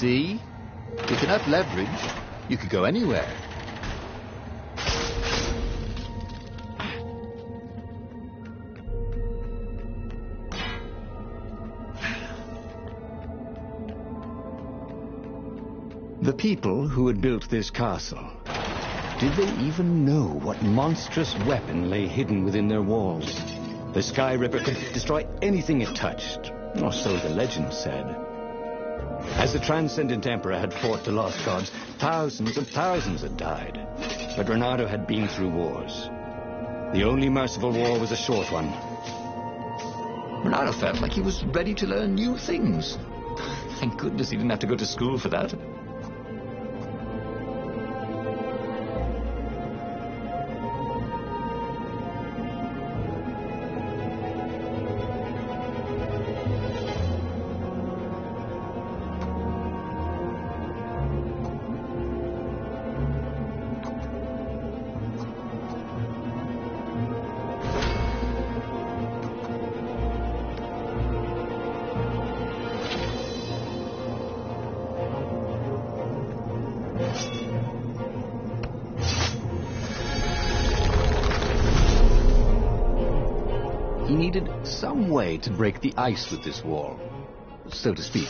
See? With enough leverage, you could go anywhere. The people who had built this castle, did they even know what monstrous weapon lay hidden within their walls? The Sky Ripper could destroy anything it touched, or so the legend said. As the Transcendent Emperor had fought the lost gods, thousands and thousands had died. But Renato had been through wars. The only merciful war was a short one. Renato felt like he was ready to learn new things. Thank goodness he didn't have to go to school for that. He needed some way to break the ice with this wall, so to speak.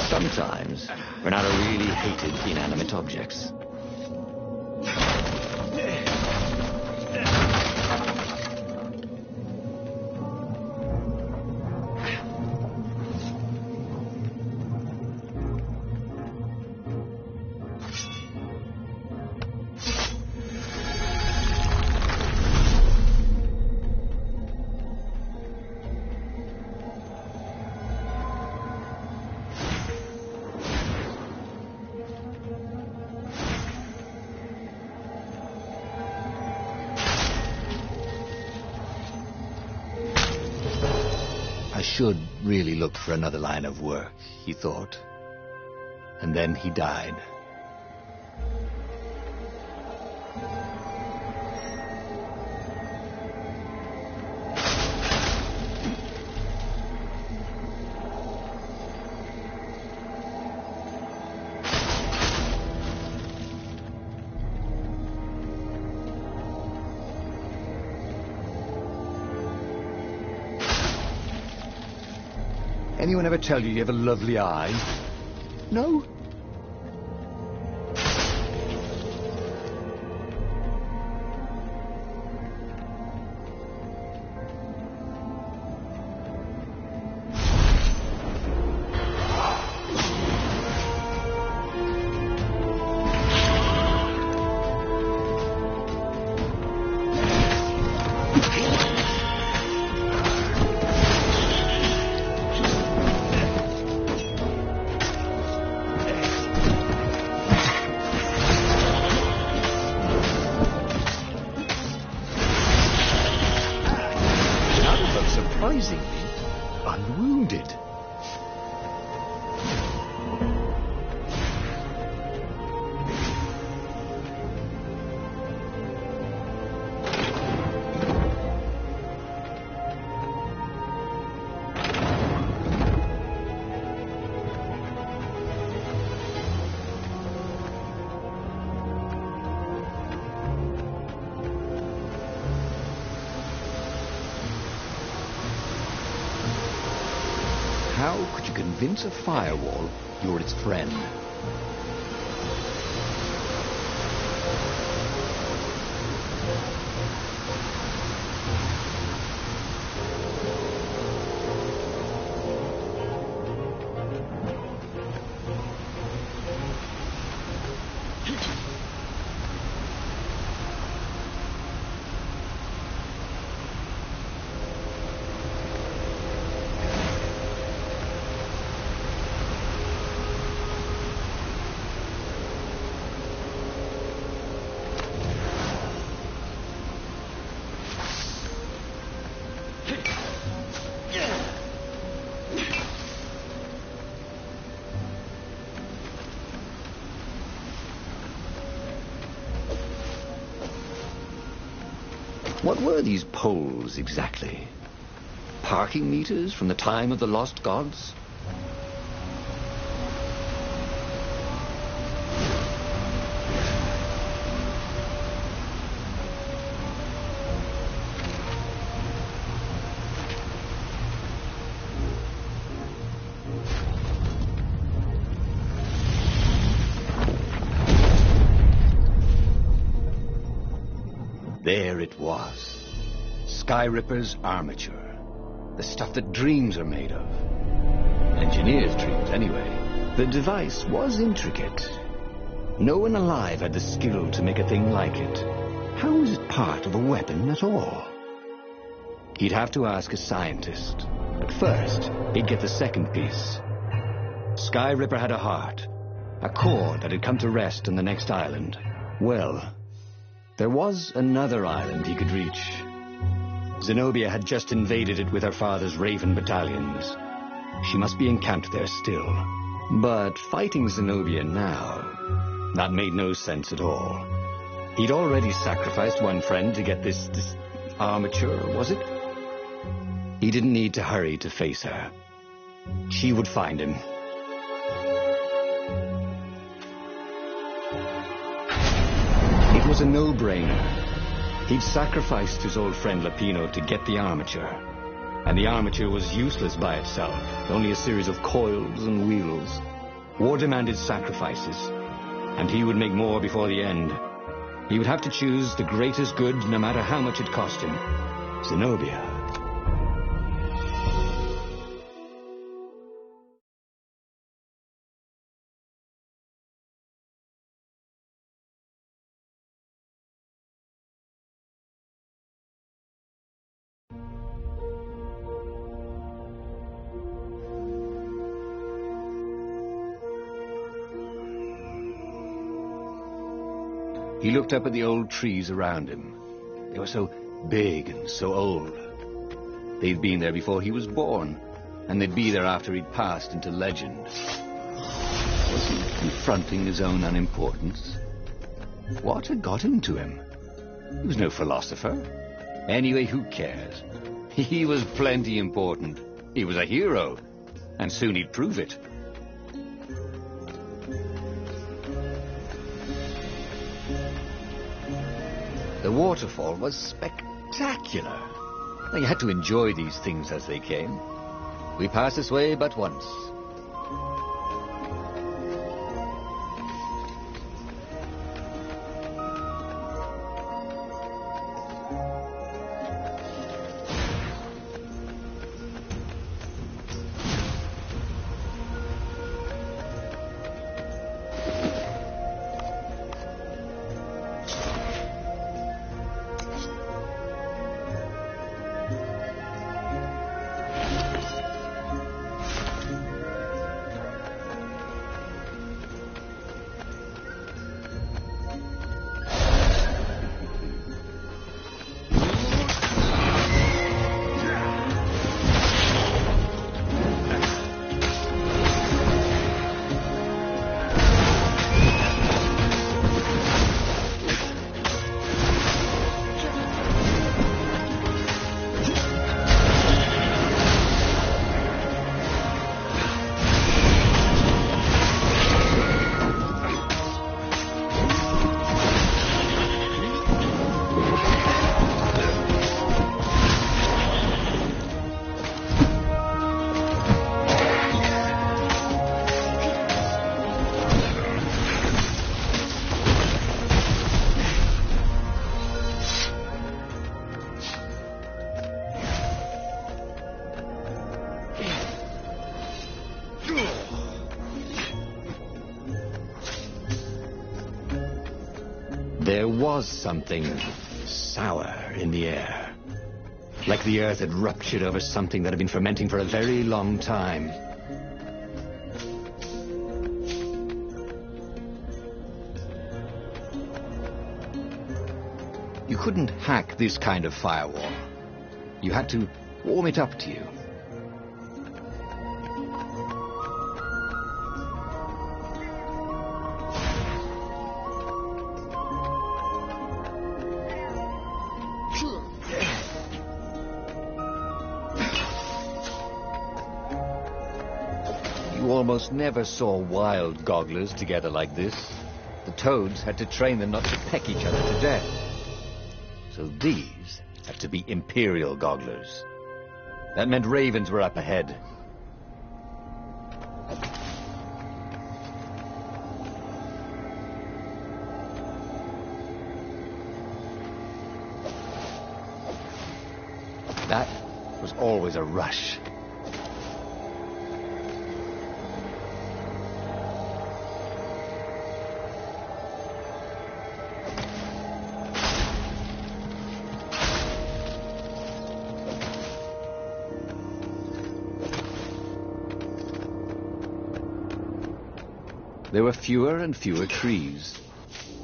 Sometimes, Renato really hated inanimate objects. I should really look for another line of work, he thought. And then he died. Anyone ever tell you have a lovely eye? No? Surprisingly unwounded. How could you convince a firewall you're its friend? What were these poles exactly? Parking meters from the time of the lost gods? There it was. Skyripper's armature. The stuff that dreams are made of. Engineers' dreams, anyway. The device was intricate. No one alive had the skill to make a thing like it. How was it part of a weapon at all? He'd have to ask a scientist. But first, he'd get the second piece. Skyripper had a heart. A core that had come to rest on the next island. Well, there was another island he could reach. Zenobia had just invaded it with her father's Raven battalions. She must be encamped there still. But fighting Zenobia now, that made no sense at all. He'd already sacrificed one friend to get this armature, was it? He didn't need to hurry to face her. She would find him. It was a no-brainer. He'd sacrificed his old friend Lapino to get the armature. And the armature was useless by itself, only a series of coils and wheels. War demanded sacrifices, and he would make more before the end. He would have to choose the greatest good, no matter how much it cost him. Zenobia. He looked up at the old trees around him. They were so big and so old. They'd been there before he was born, and they'd be there after he'd passed into legend. Was he confronting his own unimportance? What had got into him? He was no philosopher. Anyway, who cares? He was plenty important. He was a hero, and soon he'd prove it. The waterfall was spectacular. You had to enjoy these things as they came. We passed this way but once. There was something sour in the air. Like the earth had ruptured over something that had been fermenting for a very long time. You couldn't hack this kind of firewall. You had to warm it up to you. You almost never saw wild gogglers together like this. The toads had to train them not to peck each other to death. So these had to be imperial gogglers. That meant ravens were up ahead. That was always a rush. There were fewer and fewer trees.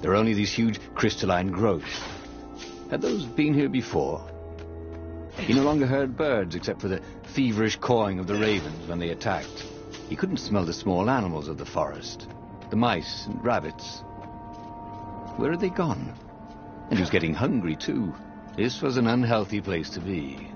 There were only these huge crystalline growths. Had those been here before? He no longer heard birds except for the feverish cawing of the ravens when they attacked. He couldn't smell the small animals of the forest, the mice and rabbits. Where had they gone? And he was getting hungry too. This was an unhealthy place to be.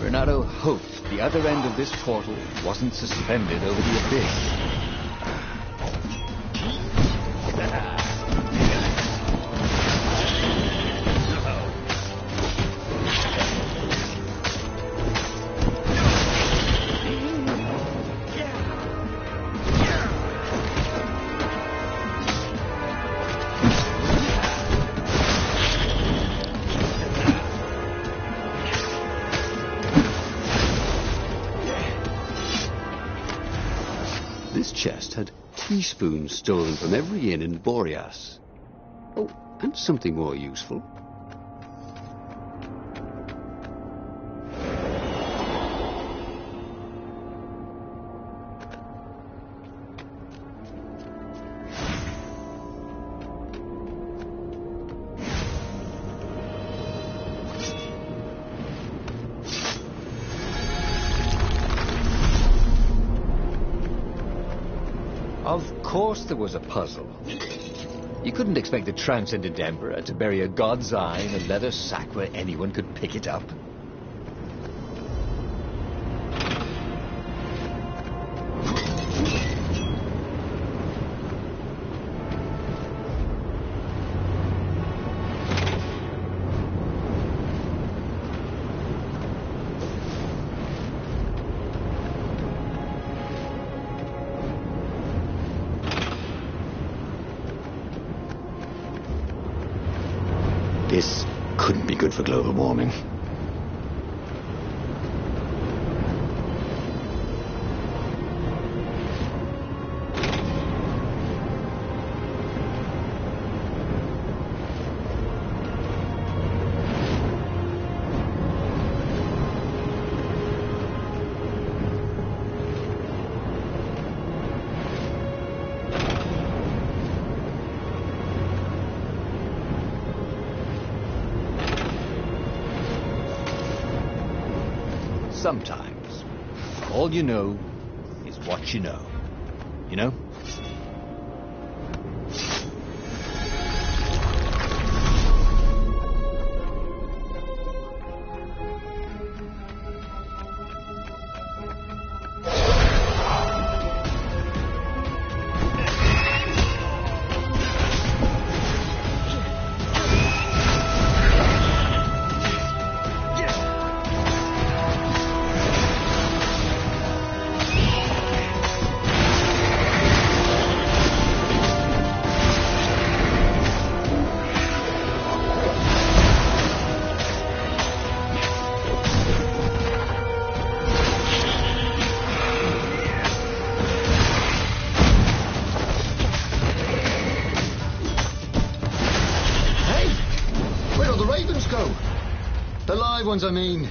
Bernardo hoped the other end of this portal wasn't suspended over the abyss. This chest had teaspoons stolen from every inn in Boreas. Oh, and something more useful. Of course there was a puzzle. You couldn't expect the transcendent emperor to bury a god's eye in a leather sack where anyone could pick it up. This couldn't be good for global warming. Sometimes, all you know is what you know. You know? live ones, I mean.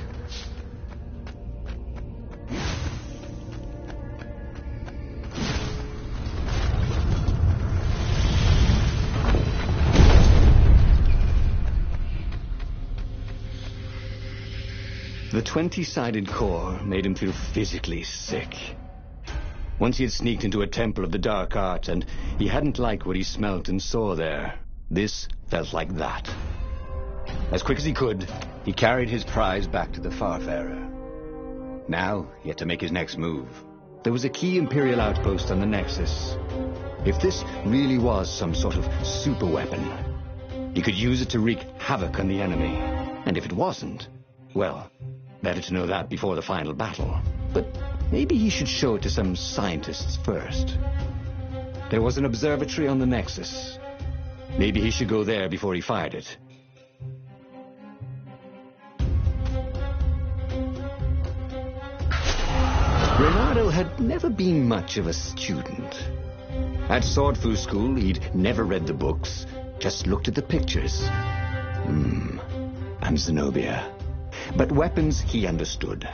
The 20-sided core made him feel physically sick. Once he had sneaked into a temple of the dark art, and he hadn't liked what he smelt and saw there. This felt like that. As quick as he could, he carried his prize back to the Farfarer. Now, he had to make his next move. There was a key Imperial outpost on the Nexus. If this really was some sort of super weapon, he could use it to wreak havoc on the enemy. And if it wasn't, well, better to know that before the final battle. But maybe he should show it to some scientists first. There was an observatory on the Nexus. Maybe he should go there before he fired it. Renato had never been much of a student. At Swordfu School, he'd never read the books, just looked at the pictures. And Zenobia. But weapons he understood.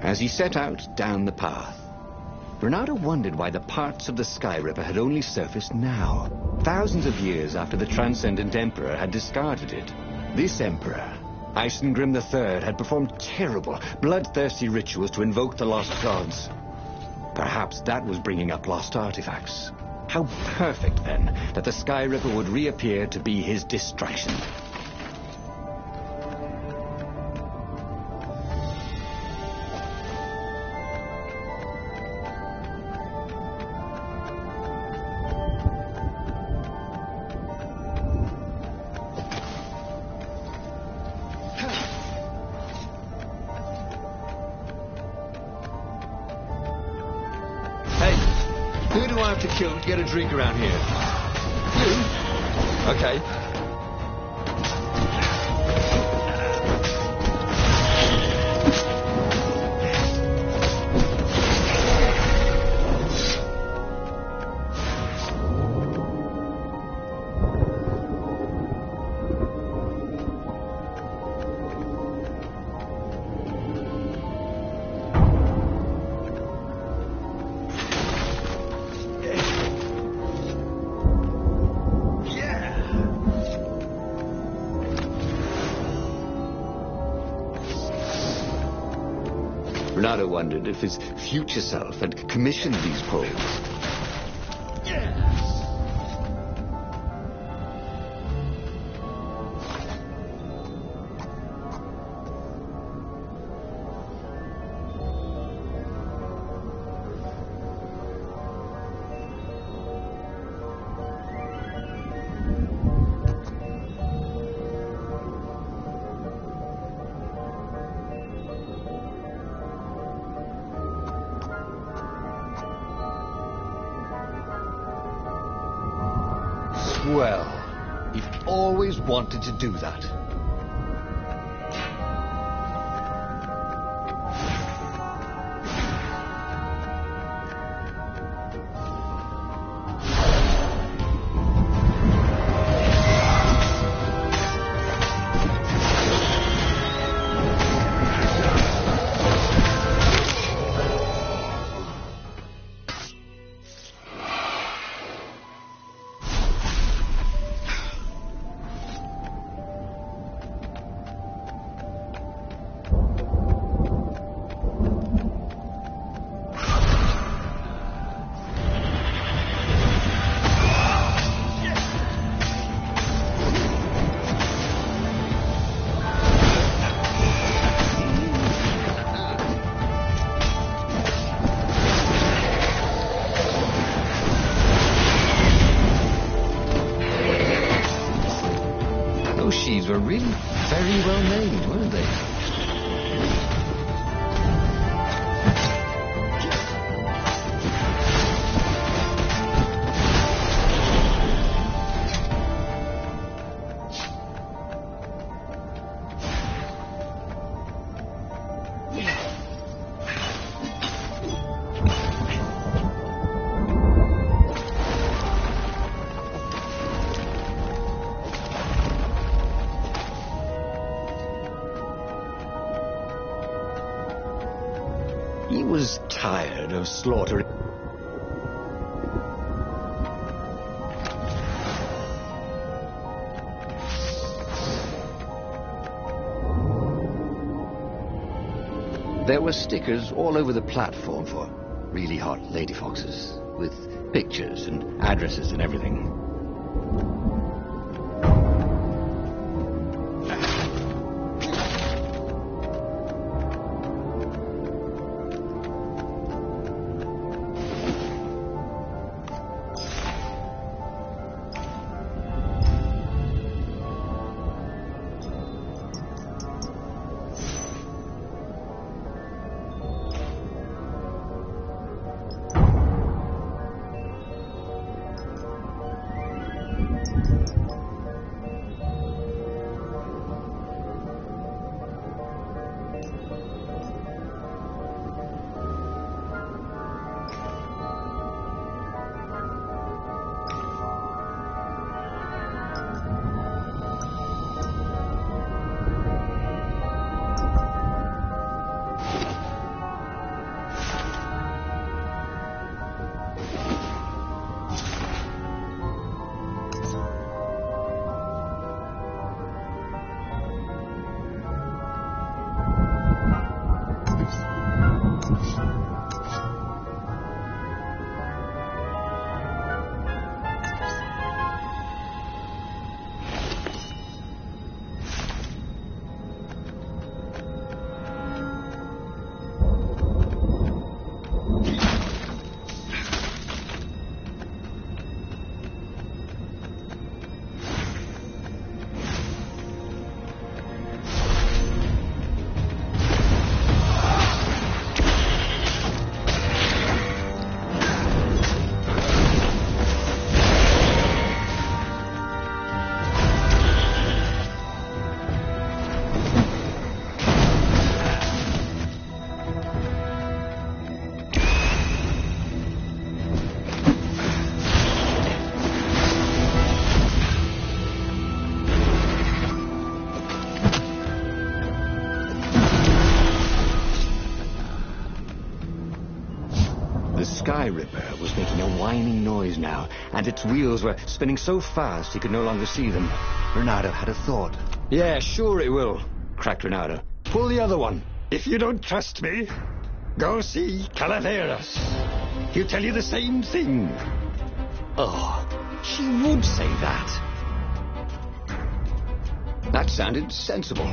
As he set out down the path, Renato wondered why the parts of the Sky Ripper had only surfaced now, thousands of years after the Transcendent Emperor had discarded it. This Emperor, Isengrim III, had performed terrible, bloodthirsty rituals to invoke the lost gods. Perhaps that was bringing up lost artifacts. How perfect, then, that the Sky Ripper would reappear to be his distraction. Who do I have to kill to get a drink around here? You? Okay. Renato wondered if his future self had commissioned these poles. Well, you've always wanted to do that. He was tired of slaughtering. There were stickers all over the platform for really hot lady foxes, with pictures and addresses and everything. The Sky Ripper was making a whining noise now, and its wheels were spinning so fast he could no longer see them. Renato had a thought. Yeah, sure it will, cracked Renato. Pull the other one. If you don't trust me, go see Calaveras. He'll tell you the same thing. Oh, she would say that. That sounded sensible.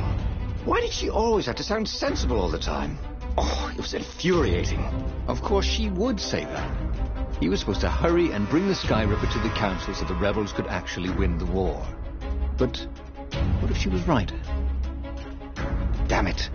Why did she always have to sound sensible all the time? Oh, it was infuriating. Of course she would say that. He was supposed to hurry and bring the Sky Ripper to the council so the rebels could actually win the war. But what if she was right? Damn it.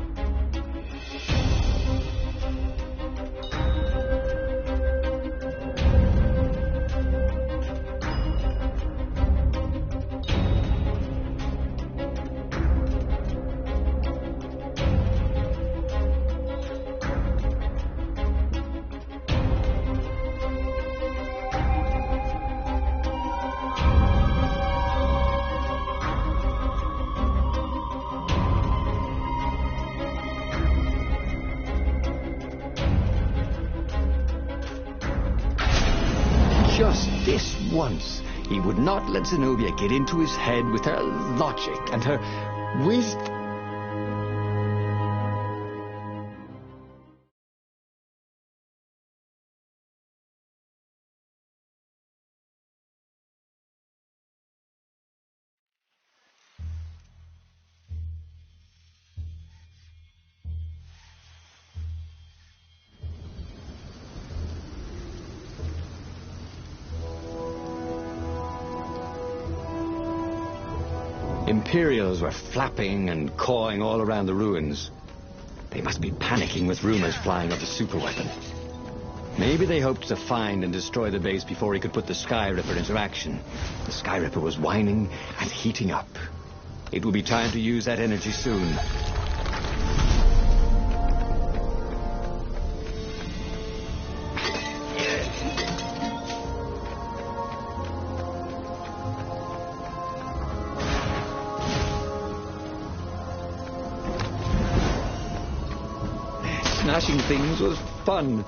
Just this once, he would not let Zenobia get into his head with her logic and her wisdom. Imperials were flapping and cawing all around the ruins. They must be panicking with rumors flying of the superweapon. Maybe they hoped to find and destroy the base before he could put the Sky Ripper into action. The Sky Ripper was whining and heating up. It would be time to use that energy soon. Smashing things was fun.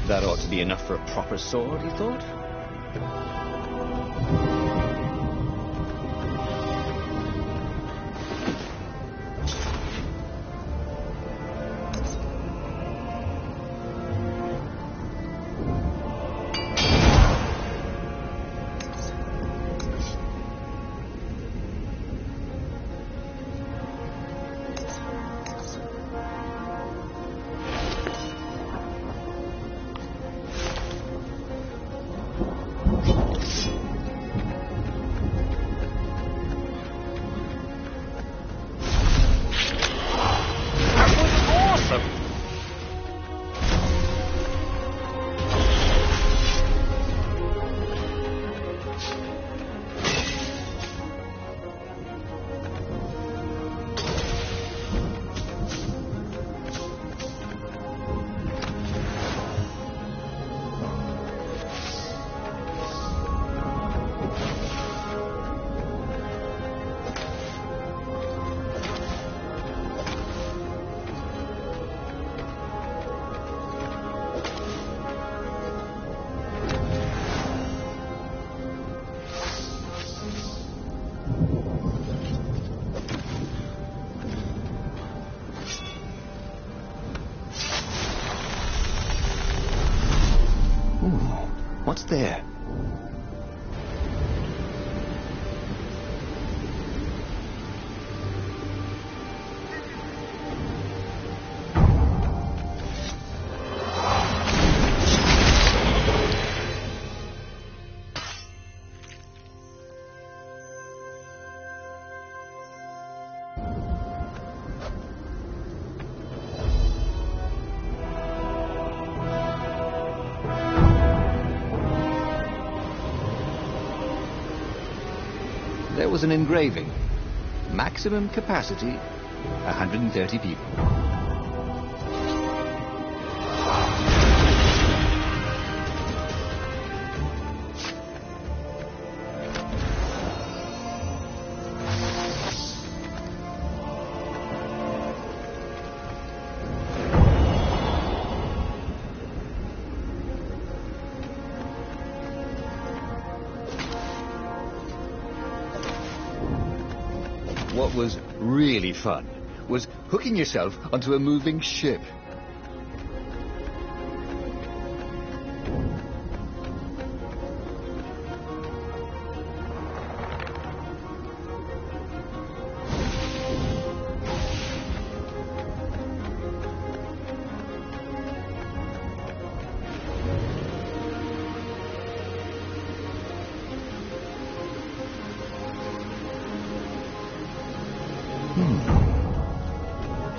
That ought to be enough for a proper sword, he thought. What's there? There was an engraving. Maximum capacity, 130 people. What was really fun was hooking yourself onto a moving ship.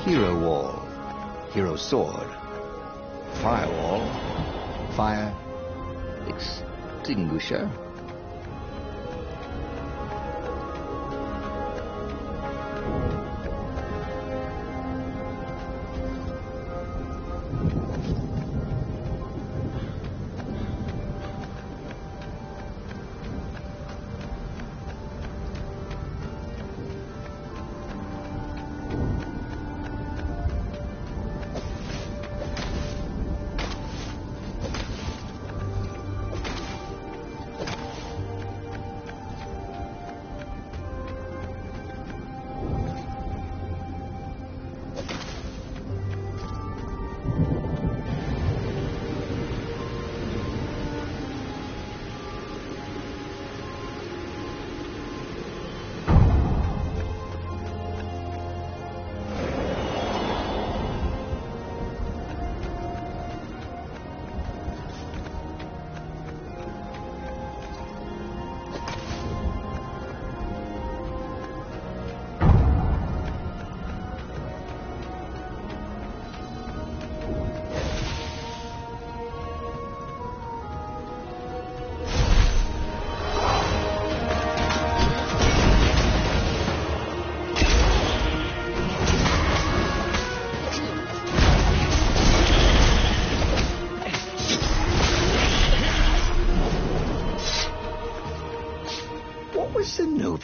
Hero wall, hero sword, firewall, fire extinguisher.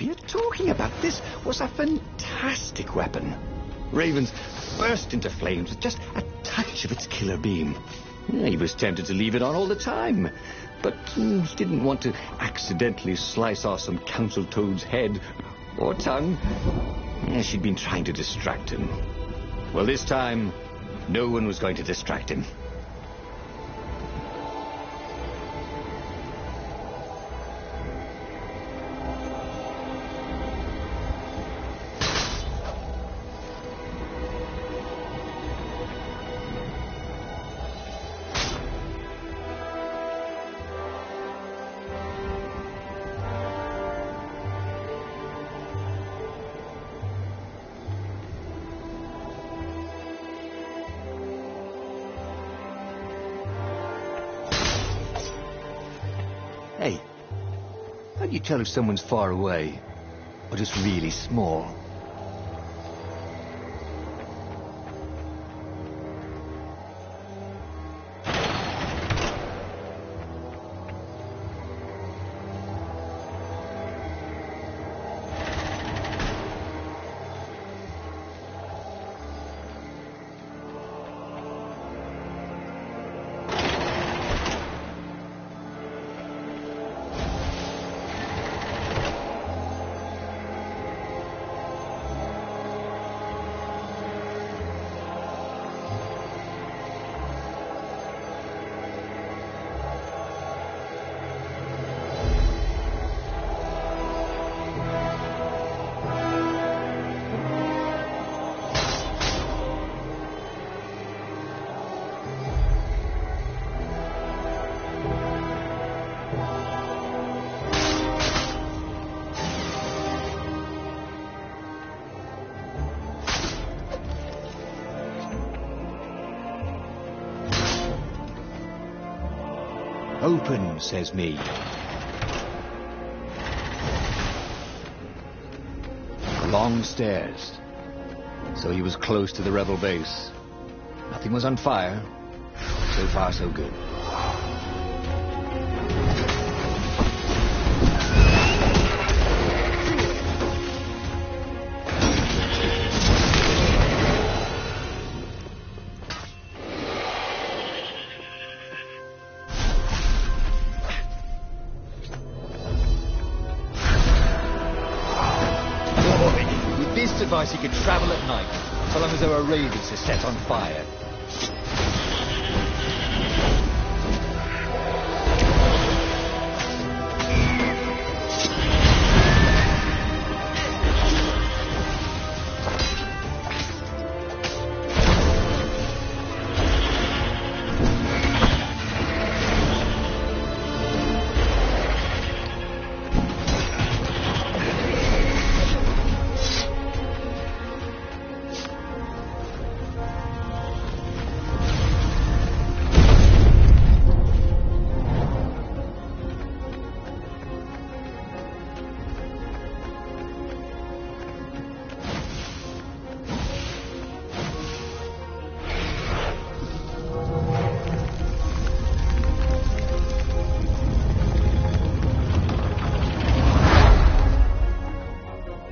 are you talking about? This was a fantastic weapon. Ravens burst into flames with just a touch of its killer beam. He was tempted to leave it on all the time, but he didn't want to accidentally slice off some council toad's head or tongue. She'd been trying to distract him. Well, this time, no one was going to distract him. Hey, how do you tell if someone's far away or just really small? Open, says me. Long stairs. So he was close to the rebel base. Nothing was on fire. So far, so good. Advice he could travel at night, so long as there were ravens to set on fire.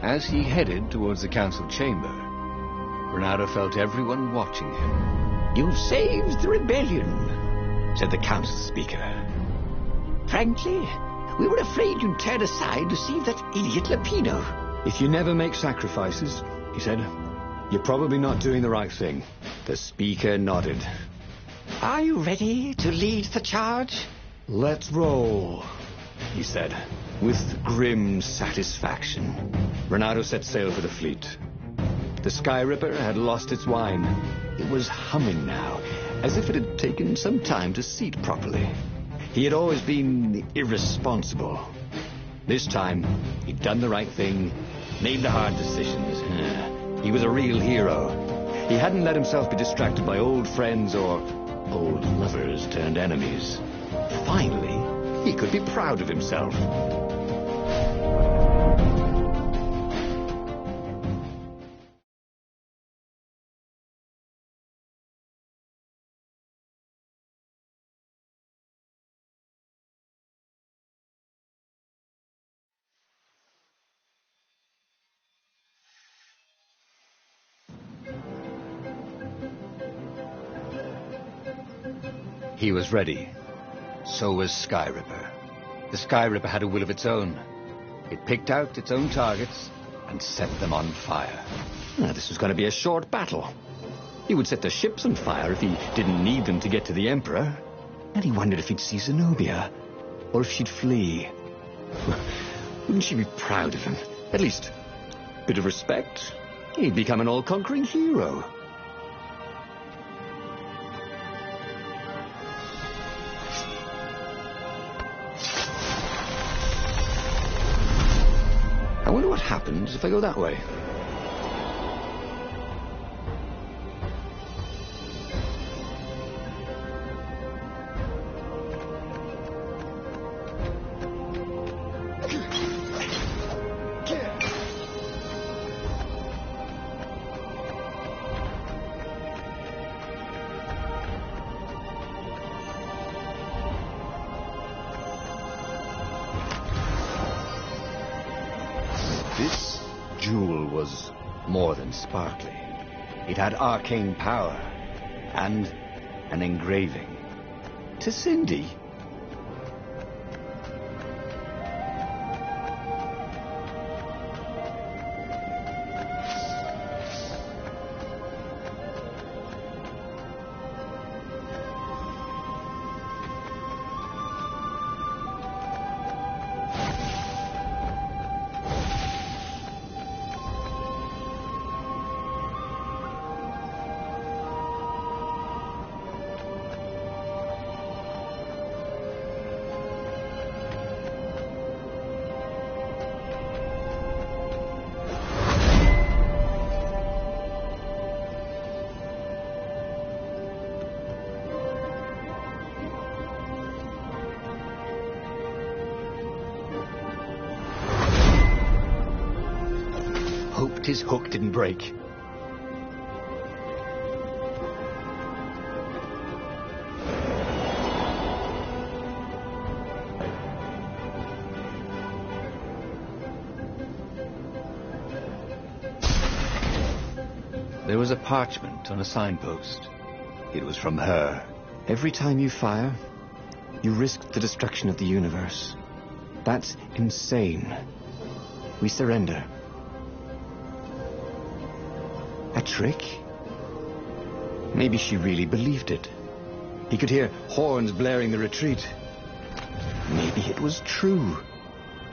As he headed towards the council chamber, Bernardo felt everyone watching him. "You've saved the rebellion," said the council speaker. "Frankly, we were afraid you'd turn aside to save that idiot Lapino." If you never make sacrifices, he said, you're probably not doing the right thing. The speaker nodded. "Are you ready to lead the charge?" Let's roll, he said, with grim satisfaction. Bernardo set sail for the fleet. The Sky Ripper had lost its wine. It was humming now, as if it had taken some time to seat properly. He had always been irresponsible. This time, he'd done the right thing, made the hard decisions. He was a real hero. He hadn't let himself be distracted by old friends or old lovers turned enemies. Finally, he could be proud of himself. He was ready. So was Sky Ripper. The Sky Ripper had a will of its own. It picked out its own targets and set them on fire. Now, this was going to be a short battle. He would set the ships on fire if he didn't need them to get to the Emperor. And he wondered if he'd see Zenobia, or if she'd flee. Wouldn't she be proud of him? At least, a bit of respect. He'd become an all-conquering hero. I wonder what happens if I go that way. This jewel was more than sparkly. It had arcane power and an engraving. To Cindy. Hoped his hook didn't break. There was a parchment on a signpost. It was from her. Every time you fire, you risk the destruction of the universe. That's insane. We surrender. A trick? Maybe she really believed it. He could hear horns blaring the retreat. Maybe it was true.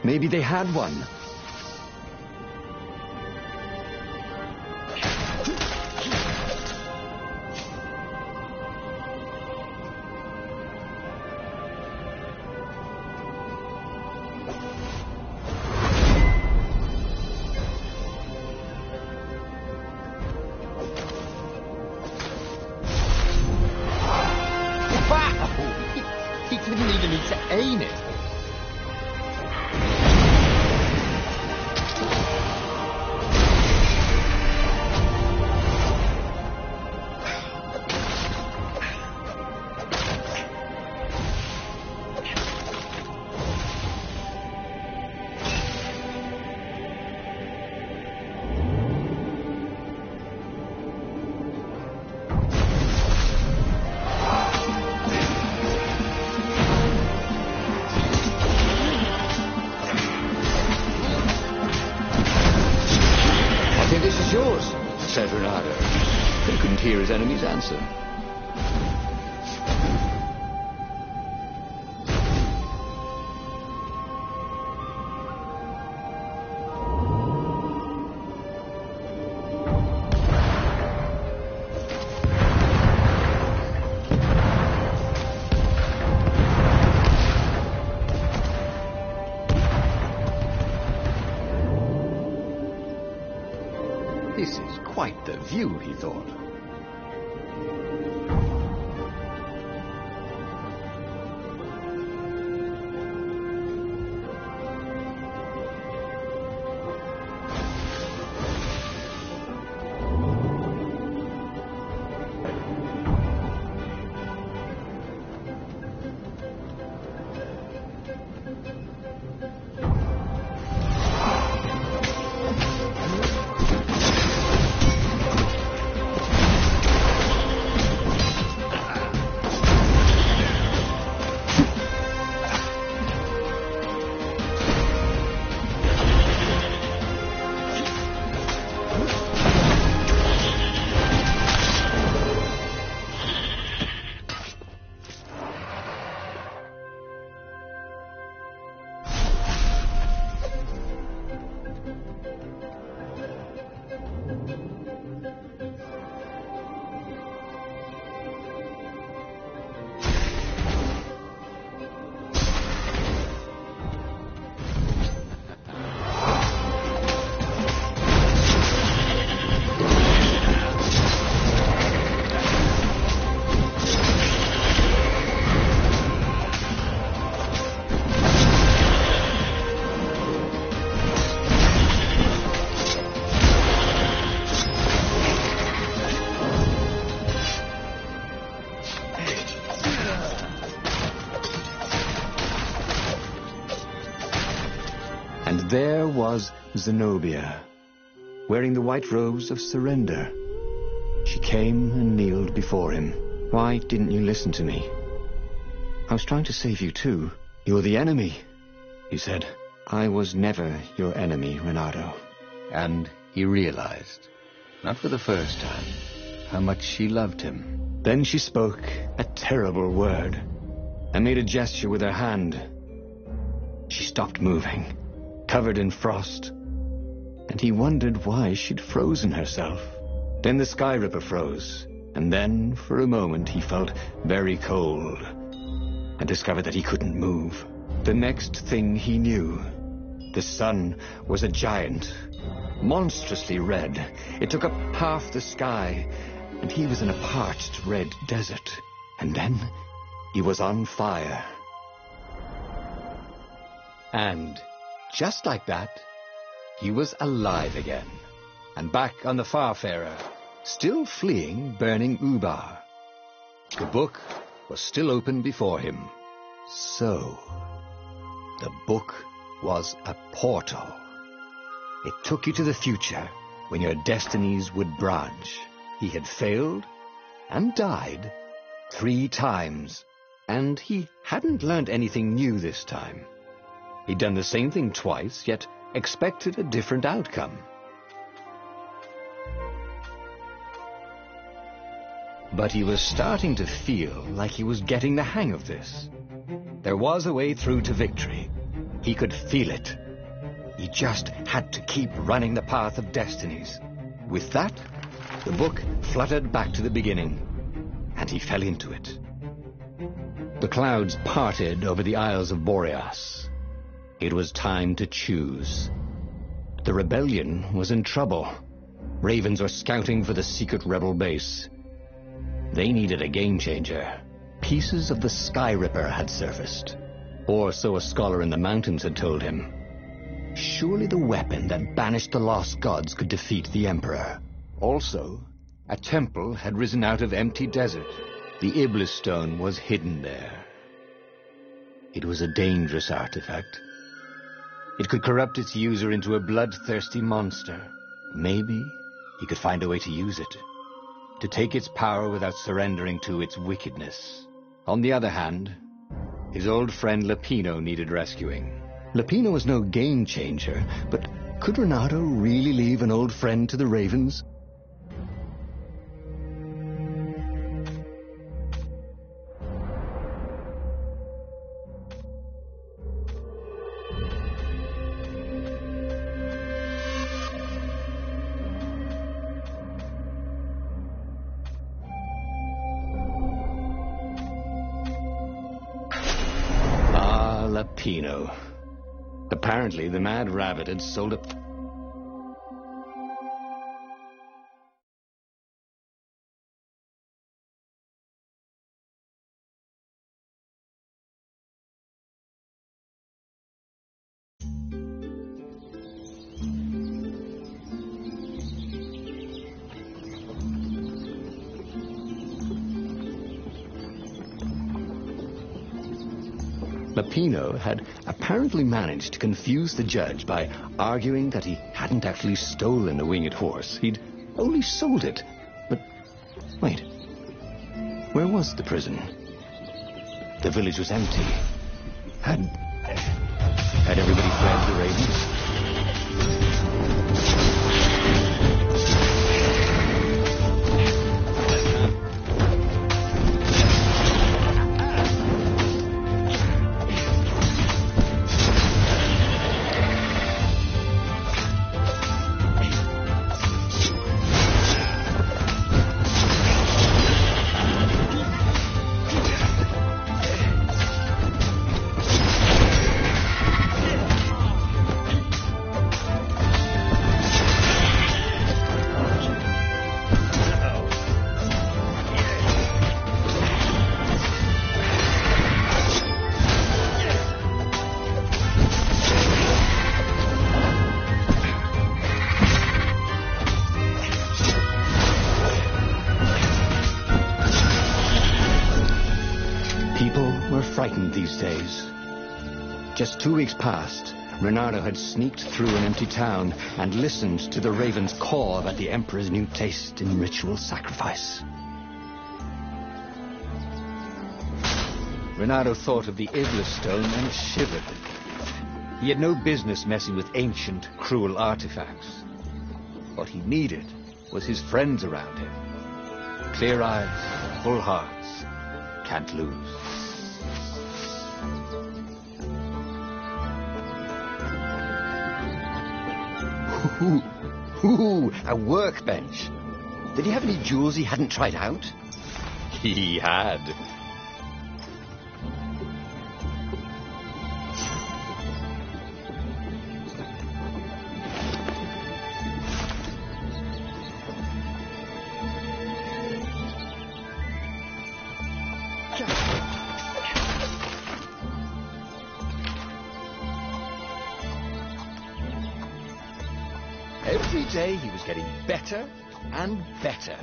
Maybe they had one. He didn't even need to aim it. This is yours, said Renato. He couldn't hear his enemy's answer. This is quite the view, he thought. there was Zenobia, wearing the white robes of surrender. She came and kneeled before him. Why didn't you listen to me? I was trying to save you too. You're the enemy, he said. I was never your enemy, Renato. And he realized, not for the first time, how much she loved him. Then she spoke a terrible word and made a gesture with her hand. She stopped moving, covered in frost, and he wondered why she'd frozen herself. Then the Sky Ripper froze, and then, for a moment, he felt very cold and discovered that he couldn't move. The next thing he knew, the sun was a giant, monstrously red. It took up half the sky, and he was in a parched red desert. And then he was on fire. And just like that, he was alive again, and back on the Farfarer, still fleeing burning Ubar. The book was still open before him. So, the book was a portal. It took you to the future, when your destinies would branch. He had failed and died 3 times, and he hadn't learned anything new this time. He'd done the same thing twice, yet expected a different outcome. But he was starting to feel like he was getting the hang of this. There was a way through to victory. He could feel it. He just had to keep running the path of destinies. With that, the book fluttered back to the beginning, and he fell into it. The clouds parted over the Isles of Boreas. It was time to choose. The rebellion was in trouble. Ravens were scouting for the secret rebel base. They needed a game-changer. Pieces of the Sky Ripper had surfaced, or so a scholar in the mountains had told him. Surely the weapon that banished the lost gods could defeat the Emperor. Also, a temple had risen out of empty desert. The Iblis stone was hidden there. It was a dangerous artifact. It could corrupt its user into a bloodthirsty monster. Maybe he could find a way to use it, to take its power without surrendering to its wickedness. On the other hand, his old friend Lapino needed rescuing. Lapino was no game-changer, but could Renato really leave an old friend to the Ravens? Lapino. Apparently, the Mad Rabbit had sold a... Lapino had apparently managed to confuse the judge by arguing that he hadn't actually stolen a winged horse. He'd only sold it. But, wait. Where was the prison? The village was empty. Had everybody fled the Ravens? These days. Just 2 weeks past, Reynardo had sneaked through an empty town and listened to the raven's call about the Emperor's new taste in ritual sacrifice. Reynardo thought of the Iblis stone and shivered. He had no business messing with ancient, cruel artifacts. What he needed was his friends around him. Clear eyes, full hearts, can't lose. Ooh, a workbench. Did he have any jewels he hadn't tried out? He had. Every day he was getting better and better.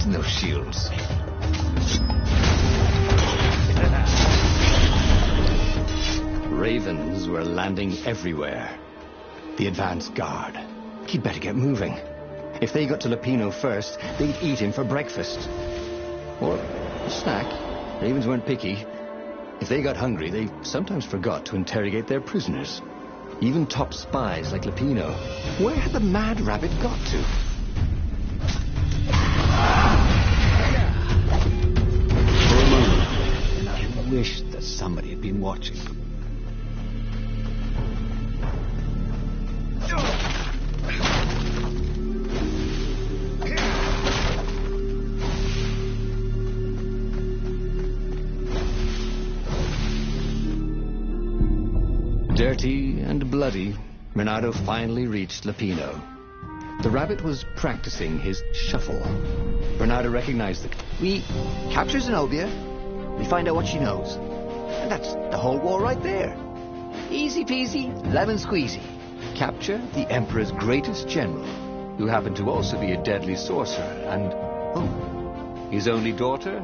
No shields. Ravens were landing everywhere. The advance guard. He'd better get moving. If they got to Lupino first, they'd eat him for breakfast. Or a snack. Ravens weren't picky. If they got hungry, they sometimes forgot to interrogate their prisoners. Even top spies like Lupino. Where had the mad rabbit got to? I wish that somebody had been watching. Dirty and bloody, Reynardo finally reached Lupino. The rabbit was practicing his shuffle. Reynardo recognized the... We capture Zenobia. We find out what she knows. And that's the whole war right there. Easy peasy, lemon squeezy. Capture the Emperor's greatest general, who happened to also be a deadly sorcerer, and... oh, his only daughter?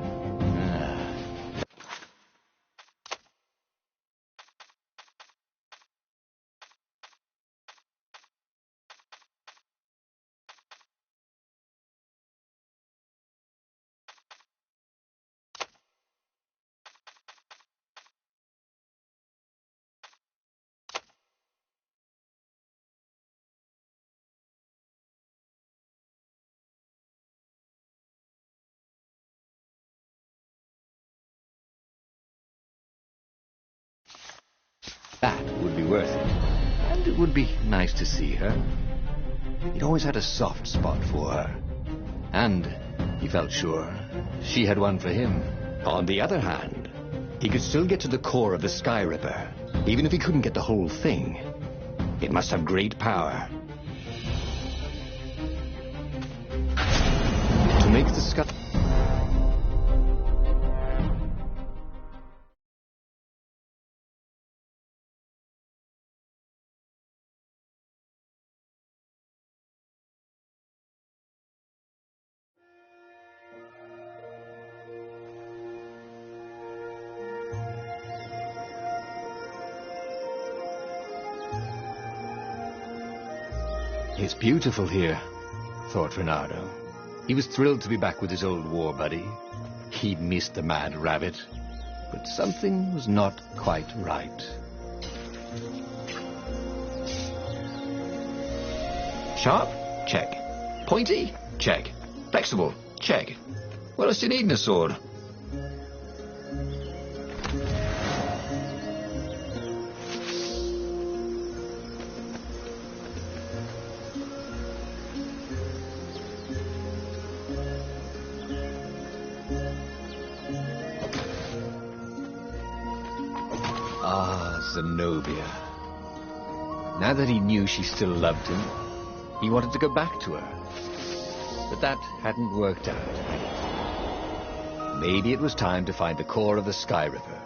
That would be worth it. And it would be nice to see her. He'd always had a soft spot for her. And, he felt sure, she had one for him. On the other hand, he could still get to the core of the Sky Ripper, even if he couldn't get the whole thing. It must have great power. To make the Sky... It's beautiful here, thought Reynardo. He was thrilled to be back with his old war buddy. He'd missed the mad rabbit, but something was not quite right. Sharp? Check. Pointy? Check. Flexible? Check. What else do you need in a sword? Ah, Zenobia. Now that he knew she still loved him, he wanted to go back to her. But that hadn't worked out. Maybe it was time to find the core of the Sky Ripper.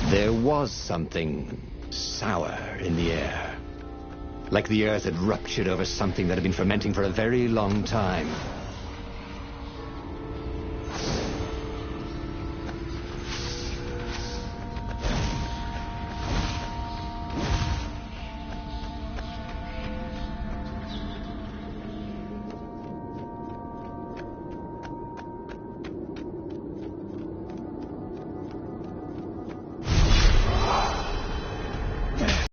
There was something sour in the air. Like the earth had ruptured over something that had been fermenting for a very long time.